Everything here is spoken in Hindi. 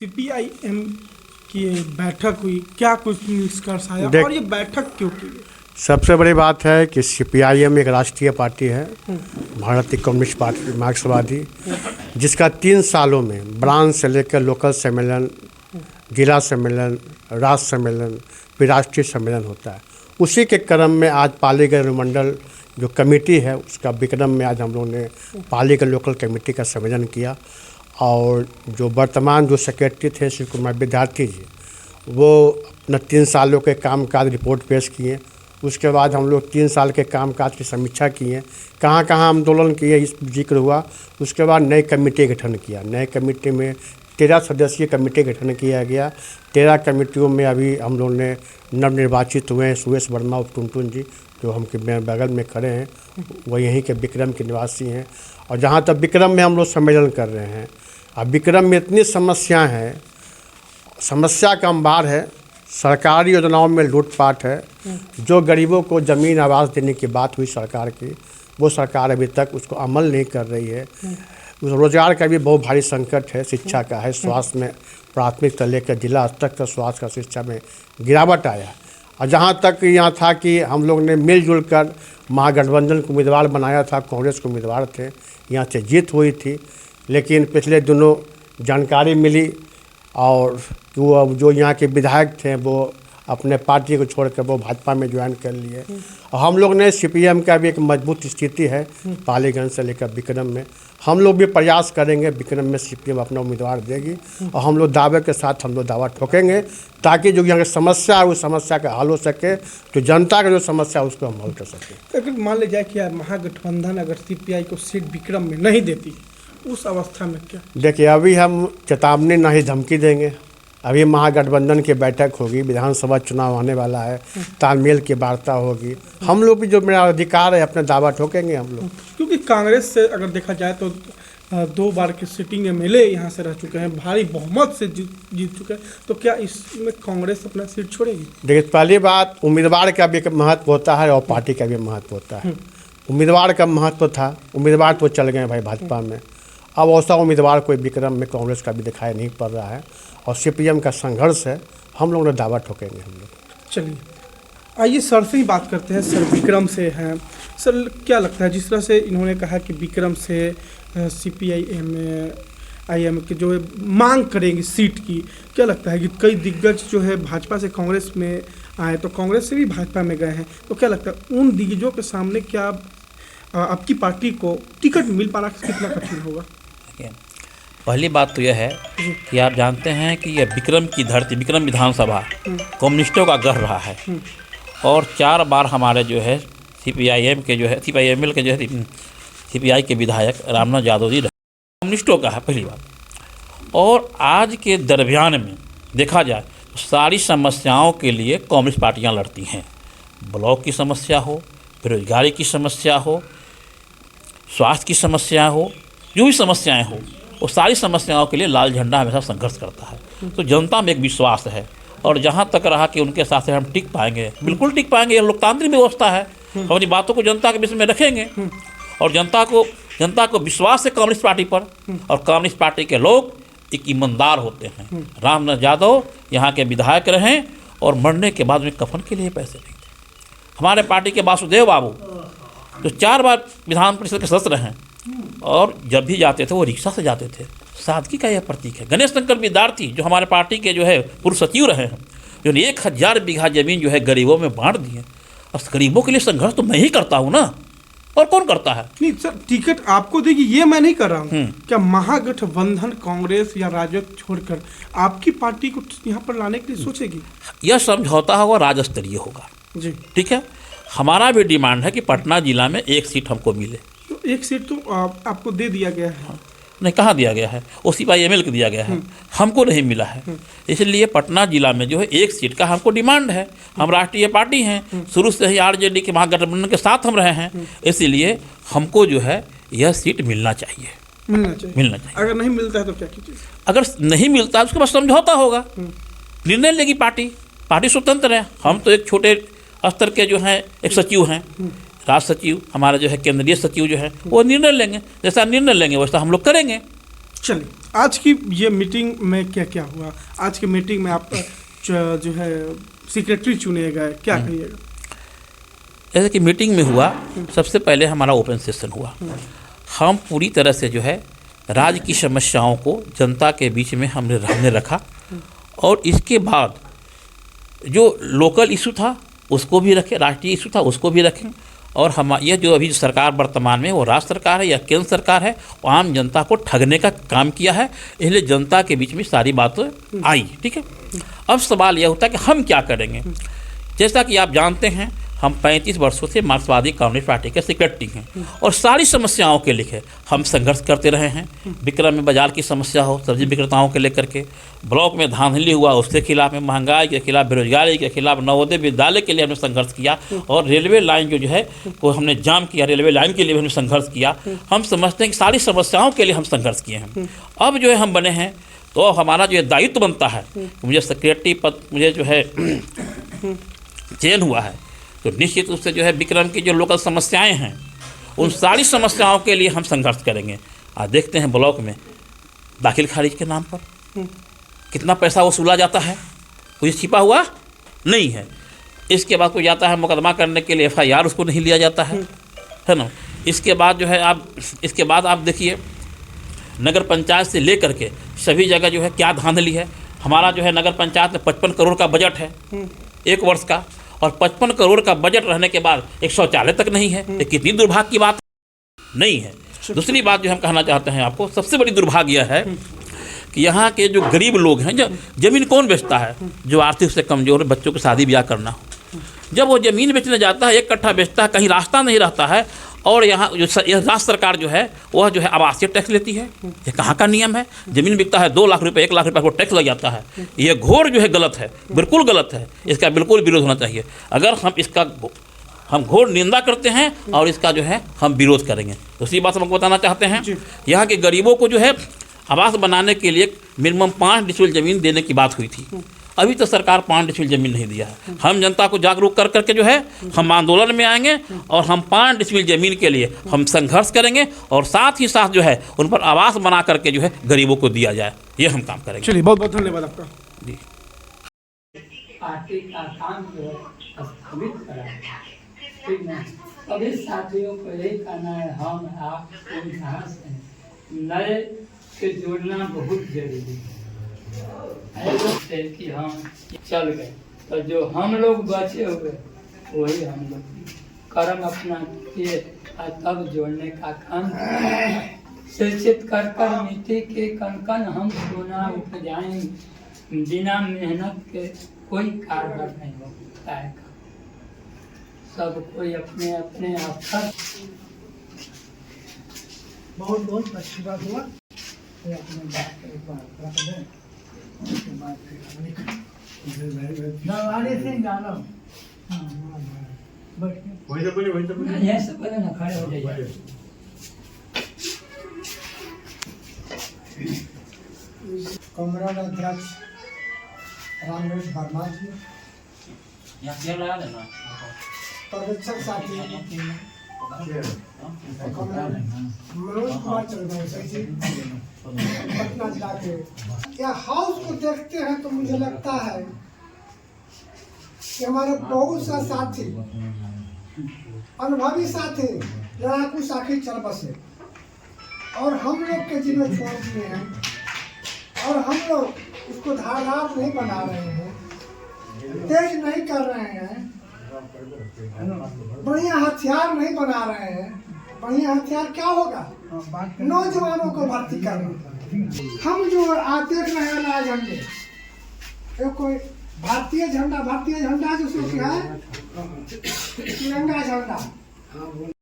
सीपीआईएम की बैठक हुई, क्या कुछ निष्कर्ष आया और ये बैठक क्यों की गई? सबसे बड़ी बात है कि सीपीआईएम एक राष्ट्रीय पार्टी है, भारतीय कम्युनिस्ट पार्टी मार्क्सवादी, जिसका 3 सालों में ब्रांच से लेकर लोकल सम्मेलन, जिला सम्मेलन, राज्य सम्मेलन, फिर राष्ट्रीय सम्मेलन होता है। उसी के क्रम में आज पालीगढ़ अनुमंडल जो कमेटी है उसका विक्रम में आज हम लोगों ने पालीगढ़ लोकल कमेटी का सम्मेलन किया। और जो वर्तमान जो सेक्रेटरी थे श्री कुमार विद्यार्थी जी, वो अपना 3 सालों के कामकाज रिपोर्ट पेश किए। उसके बाद हम लोग 3 साल के कामकाज की समीक्षा किए, कहाँ कहाँ आंदोलन किए इस जिक्र हुआ। उसके बाद नई कमेटी गठन किया। नई कमेटी में 13 सदस्यीय कमेटी गठन किया गया। 13 कमेटियों में अभी हम लोग ने नवनिर्वाचित हुए हैं सुरेश वर्मा और टुनटुन जी, जो हम के बगल में खड़े हैं, वो यहीं के विक्रम के निवासी हैं। और जहाँ तक विक्रम में हम लोग सम्मेलन कर रहे हैं, अब विक्रम में इतनी समस्याएं हैं, समस्या का अंबार है, सरकारी योजनाओं में लूटपाट है। जो गरीबों को ज़मीन आवास देने की बात हुई सरकार की, वो सरकार अभी तक उसको अमल नहीं कर रही है। रोजगार का भी बहुत भारी संकट है, शिक्षा का है, स्वास्थ्य में प्राथमिक से लेकर जिला स्तर तक स्वास्थ्य का शिक्षा में गिरावट आया। और जहाँ तक यहाँ था कि हम लोग ने मिलजुल कर महागठबंधन को उम्मीदवार बनाया था, कांग्रेस के उम्मीदवार थे, यहाँ से जीत हुई थी। लेकिन पिछले दिनों जानकारी मिली और वो अब जो यहाँ के विधायक थे वो अपने पार्टी को छोड़कर वो भाजपा में ज्वाइन कर लिए। और हम लोग ने सीपीएम का भी एक मजबूत स्थिति है पालीगंज से लेकर विक्रम में। हम लोग भी प्रयास करेंगे, विक्रम में सीपीएम अपना उम्मीदवार देगी और हम लोग दावे के साथ हम लोग दावा ठोकेंगे ताकि जो यहाँ की समस्या है उस समस्या का हल हो सके, तो जनता का जो समस्या है उसको हम हल कर सकें। अगर मान लिया जाए कि यार महागठबंधन अगर सीपीआई को सीट विक्रम में नहीं देती, उस अवस्था में क्या? देखिए, अभी हम चेतावनी ना ही धमकी देंगे। अभी महागठबंधन की बैठक होगी, विधानसभा चुनाव आने वाला है, तालमेल की वार्ता होगी। हम लोग भी जो मेरा अधिकार है अपने दावा ठोकेंगे हम लोग। क्योंकि कांग्रेस से अगर देखा जाए तो 2 बार के सिटिंग एमएलए यहाँ से रह चुके हैं, भारी बहुमत से जीत चुके हैं, तो क्या इसमें कांग्रेस अपना सीट छोड़ेगी? देखिए, पहली बात उम्मीदवार का भी महत्व होता है और पार्टी का भी महत्व होता है। उम्मीदवार का महत्व था, उम्मीदवार तो चल गए भाई भाजपा में, अब ऐसा उम्मीदवार कोई विक्रम में कांग्रेस का भी दिखाई नहीं पड़ रहा है और सीपीएम का संघर्ष है, हम लोग ने दावा ठोकेंगे हम लोग। चलिए, आइए सर से ही बात करते हैं। सर विक्रम से हैं, सर क्या लगता है जिस तरह से इन्होंने कहा कि विक्रम से सीपीआईएम की जो है मांग करेंगे सीट की, क्या लगता है कि कई दिग्गज जो है भाजपा से कांग्रेस में आए तो कांग्रेस से भी भाजपा में गए हैं, तो क्या लगता है उन दिग्गजों के सामने क्या आपकी पार्टी को टिकट मिल पाना कितना कठिन होगा? पहली बात तो यह है कि आप जानते हैं कि यह विक्रम की धरती, विक्रम विधानसभा कम्युनिस्टों का गढ़ रहा है और 4 बार हमारे जो है सीपीआईएम के जो है सीपीआईएमएल के जो है सीपीआई के विधायक रामनाथ यादव जी कम्युनिस्टों का है पहली बात। और आज के दरमियान में देखा जाए तो सारी समस्याओं के लिए कम्युनिस्ट पार्टियाँ लड़ती हैं। ब्लॉक की समस्या हो, बेरोजगारी की समस्या हो, स्वास्थ्य की समस्या हो, जो भी समस्याएं हो, वो सारी समस्याओं के लिए लाल झंडा हमेशा संघर्ष करता है। तो जनता में एक विश्वास है और जहाँ तक रहा कि उनके साथ हम टिक पाएंगे, बिल्कुल टिक पाएंगे। यह लोकतांत्रिक व्यवस्था है, अपनी बातों को जनता के बीच में रखेंगे और जनता को विश्वास है कम्युनिस्ट पार्टी पर। और कम्युनिस्ट पार्टी के लोग एक ईमानदार होते हैं। रामनाथ यादव यहाँ के विधायक रहे और मरने के बाद में कफन के लिए पैसे नहीं थे। हमारे पार्टी के वासुदेव बाबू जो 4 बार विधान परिषद के सदस्य रहे और जब भी जाते थे वो रिक्शा से जाते थे। सादगी का यह प्रतीक है। गणेश शंकर विद्यार्थी जो हमारे पार्टी के जो है पूर्व सचिव रहे हैं, जो 1000 बीघा जमीन जो है गरीबों में बांट दी है, और गरीबों के लिए संघर्ष तो मैं ही करता हूँ ना, और कौन करता है? नहीं सर, टिकट आपको देगी ये मैं नहीं कर रहा हूँ। क्या महागठबंधन कांग्रेस या राजद छोड़कर आपकी पार्टी को यहाँ पर लाने के लिए सोचेगी? यह समझौता होगा, राज्य स्तरीय होगा जी, ठीक है। हमारा भी डिमांड है कि पटना जिला में 1 सीट हमको मिले। तो 1 सीट तो आपको दे दिया गया है। नहीं, कहाँ दिया गया है? वो सीपीआईएमएल को दिया गया है, हमको नहीं मिला है। इसलिए पटना जिला में जो है 1 सीट का हमको डिमांड है। हम राष्ट्रीय पार्टी हैं, शुरू से ही आरजेडी के महागठबंधन के साथ हम रहे हैं, इसीलिए हमको जो है यह सीट मिलना चाहिए। अगर नहीं मिलता है तो क्या कीजिए? अगर नहीं मिलता है उसके बाद समझौता होगा, निर्णय लेगी पार्टी स्वतंत्र है। हम तो एक छोटे स्तर के जो हैं एक सचिव हैं, राष्ट्र सचिव, हमारा जो है केंद्रीय सचिव जो है वो निर्णय लेंगे, जैसा निर्णय लेंगे वैसा हम लोग करेंगे। चलिए, आज की ये मीटिंग में क्या क्या हुआ? आज की मीटिंग में आप जो है सेक्रेटरी चुने गए, क्या कहिएगा? जैसे कि मीटिंग में हुआ, सबसे पहले हमारा ओपन सेशन हुआ। हम पूरी तरह से जो है राज्य की समस्याओं को जनता के बीच में हमने रखा, और इसके बाद जो लोकल इशू था उसको भी रखें, राष्ट्रीय इशू था उसको भी रखें, और हम यह जो अभी सरकार वर्तमान में वो राज्य सरकार है या केंद्र सरकार है, वो आम जनता को ठगने का काम किया है, इसलिए जनता के बीच में सारी बातें आई। ठीक है, अब सवाल यह होता है कि हम क्या करेंगे। जैसा कि आप जानते हैं, हम 35 वर्षों से मार्क्सवादी कम्युनिस्ट पार्टी के सेक्रेटरी हैं, और सारी समस्याओं के लिए हम संघर्ष करते रहे हैं। विक्रम में बाजार की समस्या हो, सब्जी विक्रेताओं के लेकर के, ब्लॉक में धांधली हुआ उसके खिलाफ में, महंगाई के खिलाफ, बेरोजगारी के खिलाफ, नवोदय विद्यालय के लिए हमने संघर्ष किया, और रेलवे लाइन जो है वो हमने जाम किया, रेलवे लाइन के लिए हमने संघर्ष किया। हम समझते हैं कि सारी समस्याओं के लिए हम संघर्ष किए हैं। अब जो है हम बने हैं, तो हमारा जो दायित्व बनता है, मुझे सेक्रेटरी पद मुझे जो है चयन हुआ है, तो निश्चित रूप से जो है विक्रम की जो लोकल समस्याएं हैं उन सारी समस्याओं के लिए हम संघर्ष करेंगे। आज देखते हैं ब्लॉक में दाखिल खारिज के नाम पर कितना पैसा वसूला जाता है, कोई छिपा हुआ नहीं है। इसके बाद कोई जाता है मुकदमा करने के लिए, FIR उसको नहीं लिया जाता है ना। इसके बाद जो है आप देखिए नगर पंचायत से लेकर के सभी जगह जो है क्या धांधली है। हमारा जो है नगर पंचायत में 55 करोड़ का बजट है एक वर्ष का, और 55 करोड़ का बजट रहने के बाद एक शौचालय तक नहीं है। ये कितनी दुर्भाग्य की बात नहीं है। दूसरी बात जो हम कहना चाहते हैं आपको, सबसे बड़ी दुर्भाग्य है कि यहाँ के जो गरीब लोग हैं, जो ज़मीन कौन बेचता है, जो आर्थिक से कमज़ोर बच्चों की शादी ब्याह करना हो, जब वो ज़मीन बेचने जाता है, 1 कट्ठा बेचता है, कहीं रास्ता नहीं रहता है, और यहाँ जो राज्य सरकार जो है वह जो है आवासीय टैक्स लेती है। ये कहाँ का नियम है? ज़मीन बिकता है 2 लाख रुपए, 1 लाख रुपए को टैक्स लग जाता है। ये घोर जो है गलत है, बिल्कुल गलत है। इसका बिल्कुल विरोध होना चाहिए। अगर हम घोर निंदा करते हैं और इसका जो है हम विरोध करेंगे। दूसरी बात हम आपको बताना चाहते हैं, यहाँ के गरीबों को जो है आवास बनाने के लिए मिनिमम 5 डिसमिल ज़मीन देने की बात हुई थी। अभी तो सरकार 5 डिसमिल ज़मीन नहीं दिया है। हम जनता को जागरूक कर करके जो है हम आंदोलन में आएंगे, और हम 5 डिसमिल ज़मीन के लिए हम संघर्ष करेंगे, और साथ ही साथ जो है उन पर आवास बना करके जो है गरीबों को दिया जाए, ये हम काम करेंगे। चलिए, बहुत बहुत धन्यवाद आपका जी। पार्टी का काम जो है स्थगित करा, ठीक है। सभी साथियों को यही कहना है, हम आप कोई घास हैं, नए के जोड़ना बहुत जरूरी है। ऐसे कि हम चल गए, तो जो हम लोग बचे हुए वही हम लोग कर्म अपना किए, और तब जोड़ने का काम शिक्षित कर कर मिट्टी के कण कण हम सोना उपजाएंगे। बिना मेहनत के कोई कारगर नहीं होता है। सब कोई अपने अपने अवसर। बहुत बहुत अच्छी बात हुआ। अपने बात को एक बार रख दें, उसके बाद फिर से जानो। ऐसे पहले ना खड़े हो जाइए। कमरान अध्यक्ष रामरेश वर्मा जी, पर्यवेक्षक साथी मनोज कुमार चंद्रवंशी जी, पटना जिला के। या हाउस को देखते हैं तो मुझे लगता है कि हमारे बहुत सा साथी, अनुभवी साथी, लड़ाकू साथी चल बसे, और हम लोग के जिन्हें छोड़ दिए हैं, और हम लोग इसको धारदार नहीं बना रहे हैं, तेज नहीं कर रहे हैं, बढ़िया हथियार नहीं बना रहे हैं। बढ़िया हथियार क्या होगा? नौजवानों को भर्ती करना। हम जो देख रहे हैं लाल झंडे, ये कोई भारतीय झंडा जो क्या है, तिरंगा झंडा।